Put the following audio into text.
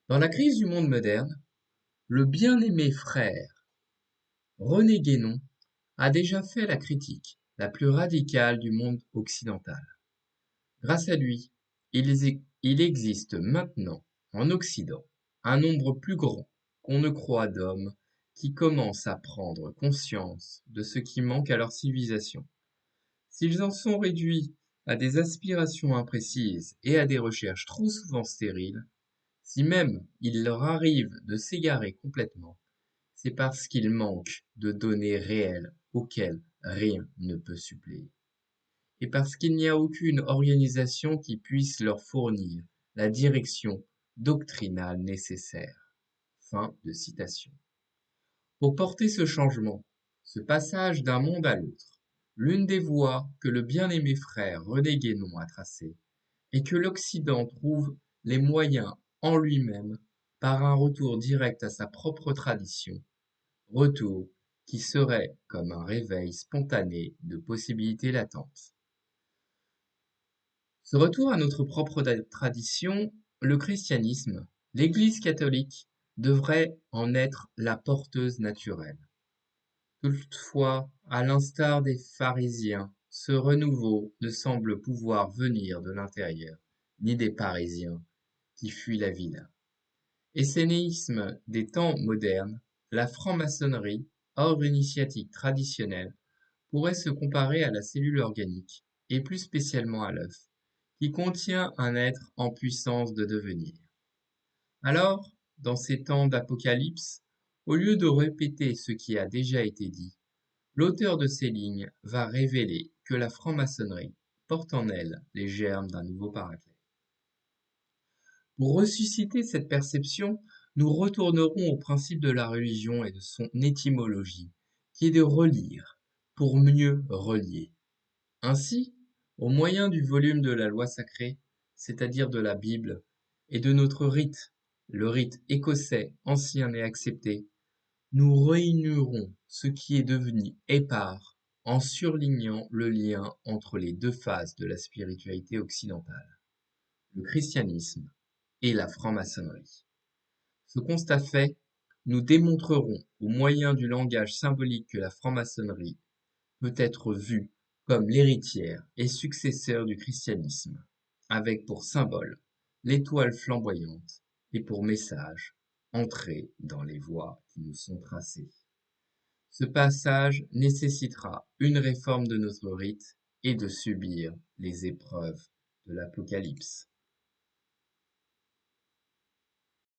Dans la crise du monde moderne, le bien-aimé frère René Guénon a déjà fait la critique la plus radicale du monde occidental. Grâce à lui, il existe maintenant en Occident un nombre plus grand qu'on ne croit d'hommes qui commencent à prendre conscience de ce qui manque à leur civilisation. S'ils en sont réduits à des aspirations imprécises et à des recherches trop souvent stériles, si même il leur arrive de s'égarer complètement, c'est parce qu'il manque de données réelles auxquelles rien ne peut suppléer, et parce qu'il n'y a aucune organisation qui puisse leur fournir la direction doctrinale nécessaire. Fin de citation. Pour porter ce changement, ce passage d'un monde à l'autre, l'une des voies que le bien-aimé frère René Guénon a tracée est que l'Occident trouve les moyens en lui-même par un retour direct à sa propre tradition, retour qui serait comme un réveil spontané de possibilités latentes. Ce retour à notre propre tradition, le christianisme, l'Église catholique, devrait en être la porteuse naturelle. Toutefois, à l'instar des pharisiens, ce renouveau ne semble pouvoir venir de l'intérieur, ni des Parisiens qui fuient la ville. Essénisme des temps modernes, la franc-maçonnerie, ordre initiatique traditionnel, pourrait se comparer à la cellule organique, et plus spécialement à l'œuf, qui contient un être en puissance de devenir. Alors, dans ces temps d'apocalypse, au lieu de répéter ce qui a déjà été dit, l'auteur de ces lignes va révéler que la franc-maçonnerie porte en elle les germes d'un nouveau paraclet. Pour ressusciter cette perception, nous retournerons au principe de la religion et de son étymologie, qui est de relire pour mieux relier. Ainsi, au moyen du volume de la loi sacrée, c'est-à-dire de la Bible, et de notre rite, le rite écossais ancien et accepté, nous réunirons ce qui est devenu épars en surlignant le lien entre les deux phases de la spiritualité occidentale, le christianisme et la franc-maçonnerie. Ce constat fait, nous démontrerons au moyen du langage symbolique que la franc-maçonnerie peut être vue comme l'héritière et successeur du christianisme, avec pour symbole l'étoile flamboyante et pour message entrer dans les voies qui nous sont tracées. Ce passage nécessitera une réforme de notre rite et de subir les épreuves de l'Apocalypse.